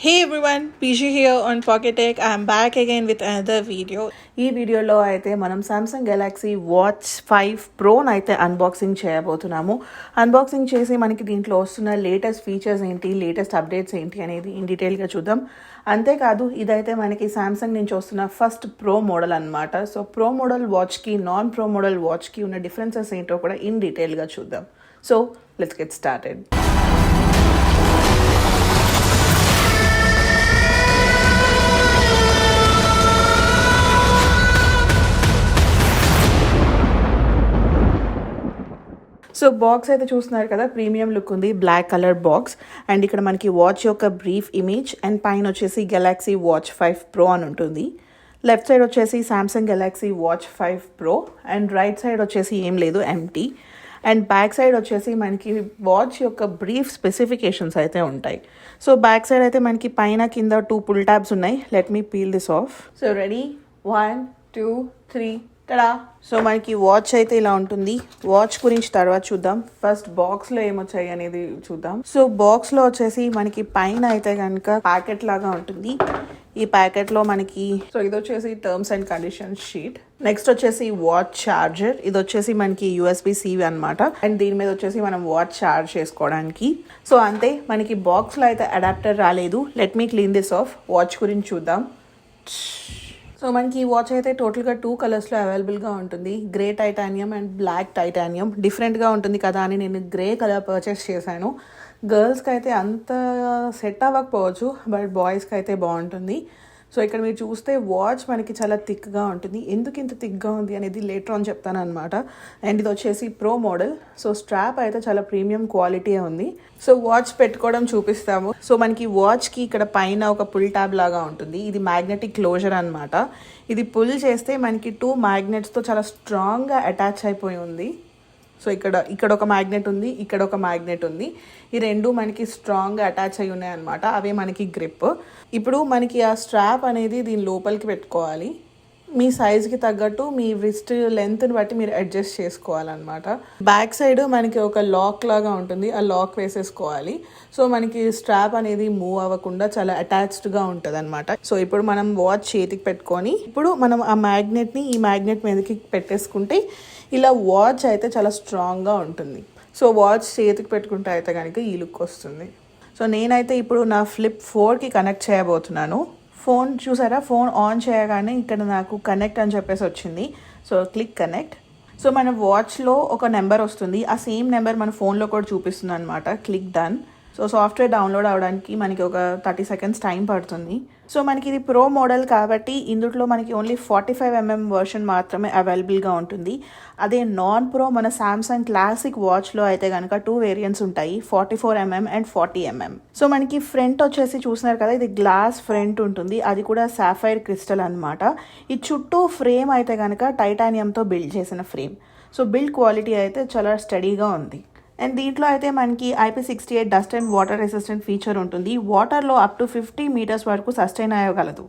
Hey everyone, PJ here on PocketTech. I'm back again with another video. ఈ వీడియోలో అయితే మనం సామ్సంగ్ గెలాక్సీ వాచ్ 5 ప్రోని అయితే అన్బాక్సింగ్ చేయబోతున్నాము. అన్బాక్సింగ్ చేసి మనకి దీంట్లో వస్తున్న లేటెస్ట్ ఫీచర్స్ ఏంటి, లేటెస్ట్ అప్డేట్స్ ఏంటి అనేది ఇన్ డీటెయిల్గా చూద్దాం. అంతేకాదు ఇదైతే మనకి సామ్సంగ్ నుంచి వస్తున్న ఫస్ట్ ప్రో మోడల్ అనమాట. సో ప్రో మోడల్ వాచ్కి నాన్ ప్రో మోడల్ వాచ్కి ఉన్న డిఫరెన్సెస్ ఏంటో కూడా ఇన్ డీటెయిల్గా చూద్దాం. So let's get started. So box అయితే చూస్తున్నారు కదా, ప్రీమియం లుక్ ఉంది, బ్లాక్ కలర్ బాక్స్. అండ్ ఇక్కడ మనకి వాచ్ యొక్క బ్రీఫ్ ఇమేజ్ అండ్ పైన వచ్చేసి గెలాక్సీ వాచ్ 5 ప్రో అని ఉంటుంది. లెఫ్ట్ సైడ్ వచ్చేసి Samsung Galaxy watch 5 pro and right side వచ్చేసి ఏం లేదు, ఎంటీ. అండ్ బ్యాక్ సైడ్ వచ్చేసి మనకి వాచ్ యొక్క బ్రీఫ్ స్పెసిఫికేషన్స్ అయితే ఉంటాయి. సో బ్యాక్ సైడ్ అయితే మనకి పైన కింద 2 పుల్ ట్యాబ్స్ ఉన్నాయి. Let me peel this of. So ready, 1 2 3 ta-da. So మనకి వాచ్ అయితే ఇలా ఉంటుంది. వాచ్ గురించి తర్వాత చూద్దాం. ఫస్ట్ బాక్స్లో ఏమొచ్చాయి అనేది చూద్దాం. సో బాక్స్లో వచ్చేసి మనకి పైన అయితే కనుక ప్యాకెట్ లాగా ఉంటుంది. ఈ ప్యాకెట్లో మనకి ఇది వచ్చేసి terms and conditions sheet. Next వచ్చేసి వాచ్ చార్జర్. ఇది వచ్చేసి మనకి USB-C అనమాట. అండ్ దీని మీద వచ్చేసి మనం వాచ్ చార్జ్ చేసుకోవడానికి. సో అంతే, మనకి బాక్స్లో అయితే అడాప్టర్ రాలేదు. Let me clean this of. Watch గురించి చూద్దాం. సో మనకి ఈ వాచ్ అయితే టోటల్గా 2 కలర్స్లో అవైలబుల్గా ఉంటుంది, grey titanium and black titanium. డిఫరెంట్గా ఉంటుంది కదా అని నేను గ్రే కలర్ పర్చేస్ చేశాను. గర్ల్స్కి అయితే అంత సెట్ అవ్వకపోవచ్చు, బట్ బాయ్స్కి అయితే బాగుంటుంది. సో ఇక్కడ మీరు చూస్తే వాచ్ మనకి చాలా థిక్గా ఉంటుంది. ఎందుకు ఇంత థిక్గా ఉంది అనేది లేటర్ ఆన్ చెప్తాను అనమాట. అండ్ ఇది వచ్చేసి ప్రో మోడల్. సో స్ట్రాప్ అయితే చాలా ప్రీమియం క్వాలిటీ ఉంది. సో వాచ్ పెట్టుకోవడం చూపిస్తాము. సో మనకి వాచ్కి ఇక్కడ పైన ఒక పుల్ ట్యాబ్ లాగా ఉంటుంది. ఇది మ్యాగ్నెటిక్ క్లోజర్ అనమాట. ఇది పుల్ చేస్తే మనకి 2 మ్యాగ్నెట్స్తో చాలా స్ట్రాంగ్గా అటాచ్ అయిపోయి ఉంది. సో ఇక్కడ ఒక మ్యాగ్నెట్ ఉంది, ఇక్కడ ఒక మ్యాగ్నెట్ ఉంది. ఈ రెండు మనకి స్ట్రాంగ్గా అటాచ్ అయి ఉన్నాయి అనమాట. అవే మనకి గ్రిప్. ఇప్పుడు మనకి ఆ స్ట్రాప్ అనేది దీని లోపలికి పెట్టుకోవాలి. మీ సైజ్కి తగ్గట్టు మీ రిస్ట్ లెంత్ని బట్టి మీరు అడ్జస్ట్ చేసుకోవాలన్నమాట. బ్యాక్ సైడ్ మనకి ఒక లాక్ లాగా ఉంటుంది, ఆ లాక్ వేసేసుకోవాలి. సో మనకి స్ట్రాప్ అనేది మూవ్ అవ్వకుండా చాలా అటాచ్డ్గా ఉంటుంది అనమాట. సో ఇప్పుడు మనం వాచ్ చేతికి పెట్టుకొని ఇప్పుడు మనం ఆ మ్యాగ్నెట్ని ఈ మ్యాగ్నెట్ మీదకి పెట్టేసుకుంటే ఇలా వాచ్ అయితే చాలా స్ట్రాంగ్గా ఉంటుంది. సో వాచ్ చేతికి పెట్టుకుంటే అయితే కనుక ఈ లుక్ వస్తుంది. సో నేనైతే ఇప్పుడు నా ఫ్లిప్ 4కి కనెక్ట్ చేయబోతున్నాను. ఫోన్ చూసారా, ఫోన్ ఆన్ చేయగానే ఇక్కడ నాకు కనెక్ట్ అని చెప్పేసి వచ్చింది. So click connect. సో మన వాచ్లో ఒక నెంబర్ వస్తుంది, ఆ సేమ్ నెంబర్ మన ఫోన్లో కూడా చూపిస్తుంది అనమాట. Click done. So software download అవ్వడానికి మనకి ఒక 30 సెకండ్స్ టైం పడుతుంది. సో మనకి ఇది ప్రో మోడల్ కాబట్టి ఇందులో మనకి ఓన్లీ 45mm వర్షన్ మాత్రమే అవైలబుల్గా ఉంటుంది. అదే నాన్ ప్రో మన సామ్సంగ్ క్లాసిక్ వాచ్లో అయితే కనుక 2 వేరియంట్స్ ఉంటాయి, 44mm అండ్ 40mm. సో మనకి ఫ్రంట్ వచ్చేసి చూస్తున్నారు కదా, ఇది గ్లాస్ ఫ్రంట్ ఉంటుంది, అది కూడా సాఫైర్ క్రిస్టల్ అనమాట. ఈ చుట్టూ ఫ్రేమ్ అయితే కనుక టైటానియంతో బిల్డ్ చేసిన ఫ్రేమ్. సో బిల్డ్ క్వాలిటీ అయితే చాలా స్టడీగా ఉంది. అండ్ దీంట్లో అయితే మనకి IP68 dust and water resistant feature ఉంటుంది. వాటర్లో అప్ టు 50 మీటర్స్ వరకు సస్టైన్ అయ్యగలదు.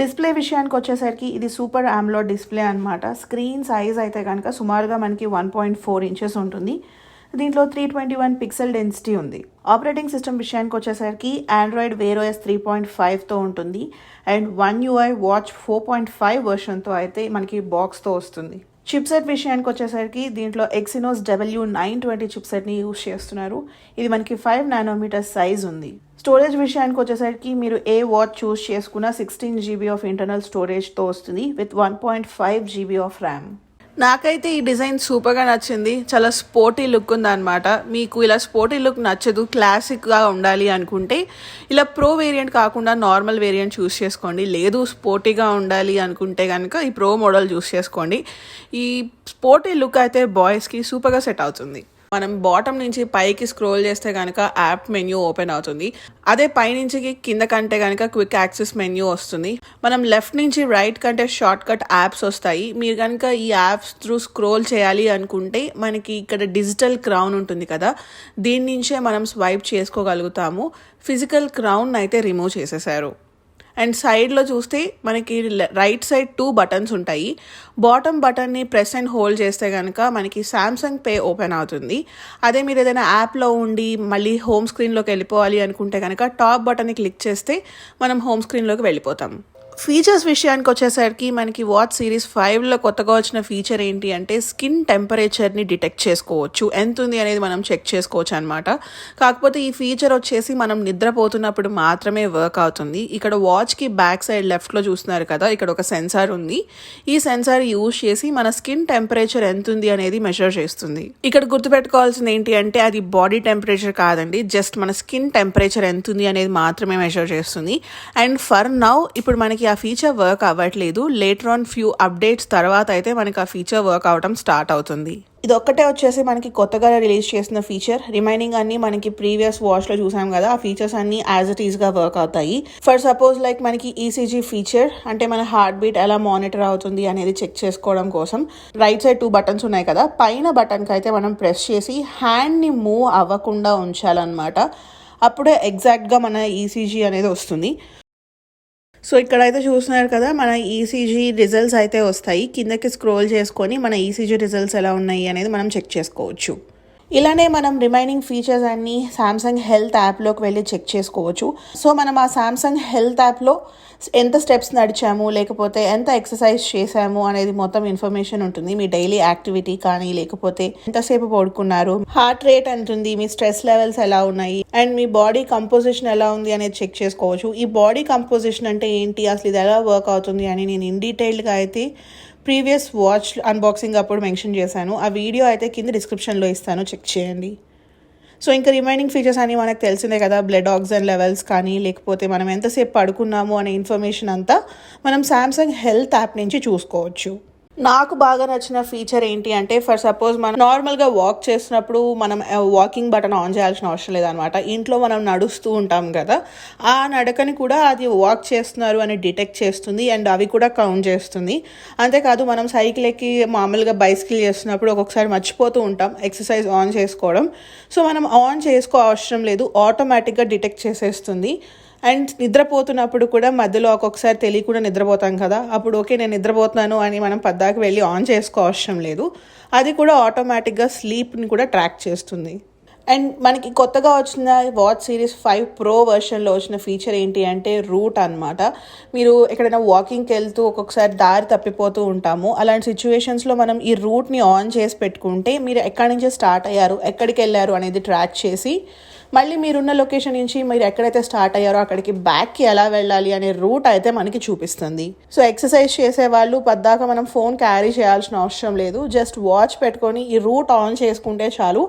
డిస్ప్లే విషయానికి వచ్చేసరికి ఇది సూపర్ AMOLED డిస్ప్లే అనమాట. స్క్రీన్ సైజ్ అయితే కనుక సుమారుగా మనకి 1.4 ఇంచెస్ ఉంటుంది. దీంట్లో 321 పిక్సెల్ డెన్సిటీ ఉంది. ఆపరేటింగ్ సిస్టమ్ విషయానికి వచ్చేసరికి ఆండ్రాయిడ్ Wear OS 3.5తో ఉంటుంది. అండ్ One UI వాచ్ 4.5 వర్షన్తో అయితే మనకి బాక్స్తో వస్తుంది. చిప్సెట్ విషయానికి వచ్చేసరికి దీంట్లో Exynos W920 చిప్సెట్ని యూజ్ చేస్తున్నారు. ఇది మనకి 5 nm సైజ్ ఉంది. స్టోరేజ్ విషయానికి వచ్చేసరికి మీరు ఏ వాచ్ చూస్ చేసుకున్న 16 GB ఆఫ్ ఇంటర్నల్ స్టోరేజ్తో వస్తుంది విత్ 1.5 GB ఆఫ్ ర్యామ్. నాకైతే ఈ డిజైన్ సూపర్గా నచ్చింది. చాలా స్పోర్టీ లుక్ ఉందన్నమాట. మీకు ఇలా స్పోర్టీ లుక్ నచ్చదు, క్లాసిక్గా ఉండాలి అనుకుంటే ఇలా ప్రో వేరియంట్ కాకుండా నార్మల్ వేరియంట్ చూస్ చేసుకోండి. లేదు స్పోర్టీగా ఉండాలి అనుకుంటే కనుక ఈ ప్రో మోడల్ చూస్ చేసుకోండి. ఈ స్పోర్టీ లుక్ అయితే బాయ్స్కి సూపర్గా సెట్ అవుతుంది. మనం బాటమ్ నుంచి పైకి స్క్రోల్ చేస్తే కనుక యాప్ మెన్యూ ఓపెన్ అవుతుంది. అదే పైనుంచి కింద కంటే కనుక క్విక్ యాక్సెస్ మెన్యూ వస్తుంది. మనం లెఫ్ట్ నుంచి రైట్ కంటే షార్ట్ కట్ యాప్స్ వస్తాయి. మీరు కనుక ఈ యాప్స్ త్రూ స్క్రోల్ చేయాలి అనుకుంటే మనకి ఇక్కడ డిజిటల్ క్రౌన్ ఉంటుంది కదా, దీని నుంచే మనం స్వైప్ చేసుకోగలుగుతాము. ఫిజికల్ క్రౌన్ అయితే రిమూవ్ చేసేసారు. అండ్ సైడ్లో చూస్తే మనకి రైట్ సైడ్ 2 బటన్స్ ఉంటాయి. బాటమ్ బటన్ని ప్రెస్ అండ్ హోల్డ్ చేస్తే కనుక మనకి సామ్సంగ్ పే ఓపెన్ అవుతుంది. అదే మీరు ఏదైనా యాప్లో ఉండి మళ్ళీ హోమ్ స్క్రీన్లోకి వెళ్ళిపోవాలి అనుకుంటే కనుక టాప్ బటన్ని క్లిక్ చేస్తే మనం హోమ్ స్క్రీన్లోకి వెళ్ళిపోతాం. ఫీచర్స్ విషయానికి వచ్చేసరికి మనకి వాచ్ సిరీస్ 5లో కొత్తగా వచ్చిన ఫీచర్ ఏంటి అంటే స్కిన్ టెంపరేచర్ని డిటెక్ట్ చేసుకోవచ్చు, ఎంత ఉంది అనేది మనం చెక్ చేసుకోవచ్చు అనమాట. కాకపోతే ఈ ఫీచర్ వచ్చేసి మనం నిద్రపోతున్నప్పుడు మాత్రమే వర్క్ అవుతుంది. ఇక్కడ వాచ్కి బ్యాక్ సైడ్ లెఫ్ట్లో చూస్తున్నారు కదా, ఇక్కడ ఒక సెన్సార్ ఉంది. ఈ సెన్సార్ యూజ్ చేసి మన స్కిన్ టెంపరేచర్ ఎంత ఉంది అనేది మెజర్ చేస్తుంది. ఇక్కడ గుర్తుపెట్టుకోవాల్సింది ఏంటి అంటే అది బాడీ టెంపరేచర్ కాదండి, జస్ట్ మన స్కిన్ టెంపరేచర్ ఎంత ఉంది అనేది మాత్రమే మెజర్ చేస్తుంది. అండ్ ఫర్ నౌ ఇప్పుడు మనకి ఆ ఫీచర్ వర్క్ అవ్వట్లేదు. లేటర్ ఆన్ ఫ్యూ అప్డేట్స్ తర్వాత అయితే మనకి ఆ ఫీచర్ వర్క్ అవడం స్టార్ట్ అవుతుంది. ఇది ఒక్కటే వచ్చేసి మనకి కొత్తగా రిలీజ్ చేసిన ఫీచర్. రిమైనింగ్ అన్ని మనకి ప్రీవియస్ వాచ్లో చూసాం కదా, ఆ ఫీచర్స్ అన్ని యాజ్ ఇట్ ఈస్గా వర్క్ అవుతాయి. ఫర్ సపోజ్ లైక్ మనకి ఈసీజీ ఫీచర్ అంటే మన హార్ట్ బీట్ ఎలా మానిటర్ అవుతుంది అనేది చెక్ చేసుకోవడం కోసం రైట్ సైడ్ 2 బటన్స్ ఉన్నాయి కదా, పైన బటన్కి అయితే మనం ప్రెస్ చేసి హ్యాండ్ని మూవ్ అవ్వకుండా ఉంచాలన్నమాట. అప్పుడే ఎగ్జాక్ట్గా మన ఈసీజీ అనేది వస్తుంది. సో ఇక్కడైతే చూస్తున్నారు కదా, మన ఈసీజీ రిజల్ట్స్ అయితే వస్తాయి. కిందకి స్క్రోల్ చేసుకొని మన ఈసీజీ రిజల్ట్స్ ఎలా ఉన్నాయి అనేది మనం చెక్ చేసుకోవచ్చు. ఇలానే మనం రిమైనింగ్ ఫీచర్స్ అన్ని సామ్సంగ్ హెల్త్ యాప్లోకి వెళ్ళి చెక్ చేసుకోవచ్చు. సో మనం ఆ సామ్సంగ్ హెల్త్ యాప్లో ఎంత స్టెప్స్ నడిచాము, లేకపోతే ఎంత ఎక్సర్సైజ్ చేసాము అనేది మొత్తం ఇన్ఫర్మేషన్ ఉంటుంది. మీ డైలీ యాక్టివిటీ కానీ, లేకపోతే ఎంతసేపు పడుకున్నారు, హార్ట్ రేట్ ఎంత ఉంది, మీ స్ట్రెస్ లెవెల్స్ ఎలా ఉన్నాయి, అండ్ మీ బాడీ కంపోజిషన్ ఎలా ఉంది అనేది చెక్ చేసుకోవచ్చు. ఈ బాడీ కంపోజిషన్ అంటే ఏంటి, అసలు ఇది ఎలా వర్క్ అవుతుంది అని నేను ఇన్ డీటెయిల్డ్గా అయితే ప్రీవియస్ వాచ్ అన్బాక్సింగ్ అప్పుడు మెన్షన్ చేశాను. ఆ వీడియో అయితే కింద డిస్క్రిప్షన్లో ఇస్తాను, చెక్ చేయండి. సో ఇంకా రిమైనింగ్ ఫీచర్స్ అని మనకు తెలిసిందే కదా, బ్లడ్ ఆక్సిజన్ లెవెల్స్ కానీ, లేకపోతే మనం ఎంతసేపు పడుకున్నాము అనే ఇన్ఫర్మేషన్ అంతా మనం సామ్సంగ్ హెల్త్ యాప్ నుంచి చూసుకోవచ్చు. నాకు బాగా నచ్చిన ఫీచర్ ఏంటి అంటే, ఫర్ సపోజ్ మనం నార్మల్గా వాక్ చేస్తున్నప్పుడు మనం వాకింగ్ బటన్ ఆన్ చేయాల్సిన అవసరం లేదనమాట. ఇంట్లో మనం నడుస్తూ ఉంటాం కదా, ఆ నడకని కూడా అది వాక్ చేస్తున్నారు అని డిటెక్ట్ చేస్తుంది అండ్ అవి కూడా కౌంట్ చేస్తుంది. అంతేకాదు మనం సైకిల్ ఎక్కి మామూలుగా బైసికల్ చేస్తున్నప్పుడు ఒక్కొక్కసారి మర్చిపోతూ ఉంటాం ఎక్సర్సైజ్ ఆన్ చేసుకోవడం. సో మనం ఆన్ చేసుకో అవసరం లేదు, ఆటోమేటిక్గా డిటెక్ట్ చేసేస్తుంది. అండ్ నిద్రపోతున్నప్పుడు కూడా మధ్యలో ఒక్కొక్కసారి తెలియకుండా నిద్రపోతాం కదా, అప్పుడు ఓకే నేను నిద్రపోతున్నాను అని మనం పద్దాకి వెళ్ళి ఆన్ చేసుకో అవసరం లేదు. అది కూడా ఆటోమేటిక్గా స్లీప్ని కూడా ట్రాక్ చేస్తుంది. అండ్ మనకి కొత్తగా వచ్చిన వాచ్ సిరీస్ 5 Pro వర్షన్లో వచ్చిన ఫీచర్ ఏంటి అంటే రూట్ అనమాట. మీరు ఎక్కడైనా వాకింగ్కి వెళ్తూ ఒక్కొక్కసారి దారి తప్పిపోతూ ఉంటాము. అలాంటి సిచ్యువేషన్స్లో మనం ఈ రూట్ని ఆన్ చేసి పెట్టుకుంటే మీరు ఎక్కడి నుంచి స్టార్ట్ అయ్యారు, ఎక్కడికి వెళ్ళారు అనేది ట్రాక్ చేసి మళ్ళీ మీరున్న లొకేషన్ నుంచి మీరు ఎక్కడైతే స్టార్ట్ అయ్యారో అక్కడికి బ్యాక్కి ఎలా వెళ్ళాలి అనే రూట్ అయితే మనకి చూపిస్తుంది. సో ఎక్సర్సైజ్ చేసే వాళ్ళు పద్దాక మనం ఫోన్ క్యారీ చేయాల్సిన అవసరం లేదు, జస్ట్ వాచ్ పెట్టుకొని ఈ రూట్ ఆన్ చేసుకుంటే చాలు.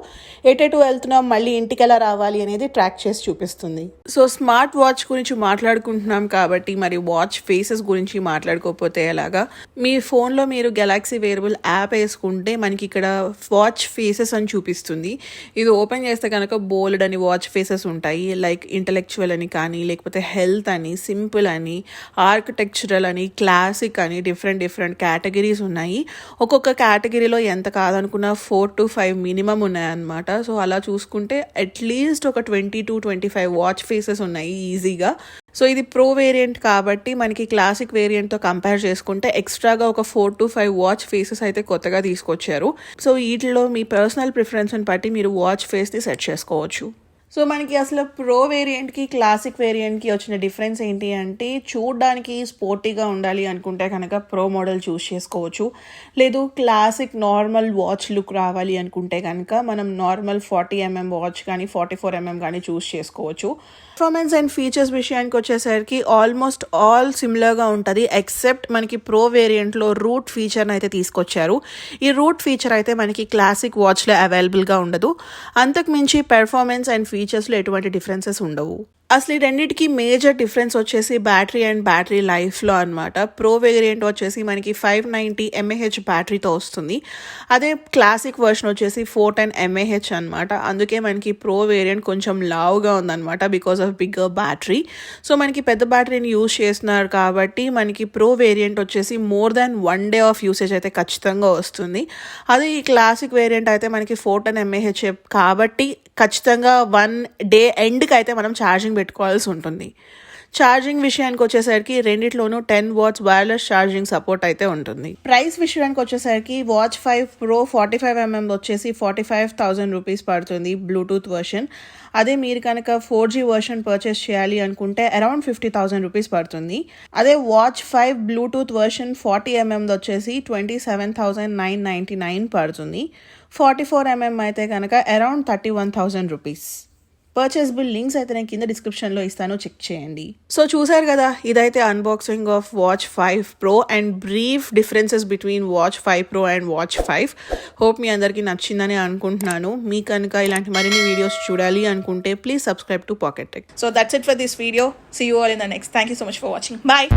ఎటు వెళ్తున్నాం, మళ్ళీ ఇంటికి ఎలా రావాలి అనేది ట్రాక్ చేసి చూపిస్తుంది. సో స్మార్ట్ వాచ్ గురించి మాట్లాడుకుంటున్నాం కాబట్టి మరి వాచ్ ఫేసెస్ గురించి మాట్లాడుకోకపోతే ఎలాగా. మీ ఫోన్లో మీరు గెలాక్సీ వేరబుల్ యాప్ వేసుకుంటే మనకి ఇక్కడ వాచ్ ఫేసెస్ అని చూపిస్తుంది. ఇది ఓపెన్ చేస్తే కనుక బోల్డ్ అని వాచ్ ఫేసెస్ ఉంటాయి. లైక్ ఇంటలెక్చువల్ అని కానీ, లేకపోతే హెల్త్ అని, సింపుల్ అని, ఆర్కిటెక్చరల్ అని, క్లాసిక్ అని డిఫరెంట్ కేటగిరీస్ ఉన్నాయి. ఒక్కొక్క కేటగిరీలో ఎంత కాదనుకున్న 4 to 5 మినిమం ఉన్నాయన్నమాట. సో అలా చూసుకుంటే అట్లీస్ట్ ఒక 20 to 25 వాచ్ ఫేసెస్ ఉన్నాయి ఈజీగా. సో ఇది ప్రో వేరియంట్ కాబట్టి మనకి క్లాసిక్ వేరియంట్తో కంపేర్ చేసుకుంటే ఎక్స్ట్రాగా ఒక 4 to 5 వాచ్ ఫేసెస్ అయితే కొత్తగా తీసుకొచ్చారు. సో వీటిలో మీ పర్సనల్ ప్రిఫరెన్స్ని బట్టి మీరు వాచ్ ఫేస్ని సెట్ చేసుకోవచ్చు. సో మనకి అసలు ప్రో వేరియంట్కి క్లాసిక్ వేరియంట్కి వచ్చిన డిఫరెన్స్ ఏంటి అంటే, చూడడానికి స్పోర్టీగా ఉండాలి అనుకుంటే కనుక ప్రో మోడల్ చూస్ చేసుకోవచ్చు. లేదు క్లాసిక్ నార్మల్ వాచ్ లుక్ రావాలి అనుకుంటే కనుక మనం నార్మల్ 40mm వాచ్ కానీ 44mm కానీ చూస్ చేసుకోవచ్చు. పర్ఫార్మెన్స్ అండ్ ఫీచర్స్ విషయానికి వచ్చేసరికి ఆల్మోస్ట్ ఆల్ సిమిలర్గా ఉంటుంది, ఎక్సెప్ట్ మనకి ప్రో వేరియంట్లో రూట్ ఫీచర్ని అయితే తీసుకొచ్చారు. ఈ రూట్ ఫీచర్ అయితే మనకి క్లాసిక్ వాచ్లో అవైలబుల్గా ఉండదు. అంతకు మించి పెర్ఫార్మెన్స్ అండ్ ఫీచర్స్లో ఎటువంటి డిఫరెన్సెస్ ఉండవు. అసలు ఈ రెండింటికి మేజర్ డిఫరెన్స్ వచ్చేసి బ్యాటరీ అండ్ బ్యాటరీ లైఫ్లో అనమాట. ప్రో వేరియంట్ వచ్చేసి మనకి 590 mAh బ్యాటరీతో వస్తుంది. అదే క్లాసిక్ వర్షన్ వచ్చేసి 410 mAh అనమాట. అందుకే మనకి ప్రో వేరియంట్ కొంచెం లావుగా ఉందన్నమాట, because of bigger battery. So మనకి పెద్ద బ్యాటరీని యూజ్ చేస్తున్నారు కాబట్టి మనకి ప్రో వేరియంట్ వచ్చేసి more than 1 day of usage అయితే ఖచ్చితంగా వస్తుంది. అదే ఈ క్లాసిక్ వేరియంట్ అయితే మనకి 410 mAh కాబట్టి ఖచ్చితంగా 1 day ఎండ్కి అయితే మనం ఛార్జింగ్ పెట్టుకోవాల్సి ఉంటుంది. ఛార్జింగ్ విషయానికి వచ్చేసరికి రెండిట్లోనూ 10 వాట్స్ వైర్లెస్ ఛార్జింగ్ సపోర్ట్ అయితే ఉంటుంది. ప్రైస్ విషయానికి వచ్చేసరికి వాచ్ 5 ప్రో 45mm వచ్చేసి 45,000 రూపీస్ పడుతుంది బ్లూటూత్ వర్షన్. అదే మీరు కనుక 4G వర్షన్ పర్చేస్ చేయాలి అనుకుంటే అరౌండ్ 50,000 రూపీస్ పడుతుంది. అదే వాచ్ 5 బ్లూటూత్ వర్షన్ 40mm వచ్చేసి 27,999 పడుతుంది. 44mm అయితే కనుక అరౌండ్ 31,000 రూపీస్. పర్చేసబుల్ లింక్స్ అయితే నేను కింద డిస్క్రిప్షన్లో ఇస్తాను, చెక్ చేయండి. సో చూసారు కదా, ఇదైతే unboxing of watch 5 pro and brief differences between watch 5 pro and watch 5. Hope మీ అందరికీ నచ్చిందని అనుకుంటున్నాను. మీ కనుక ఇలాంటి మరిన్ని వీడియోస్ చూడాలి అనుకుంటే please subscribe to PocketTech. So that's it for this video. See you all in the next. Thank you so much for watching. Bye.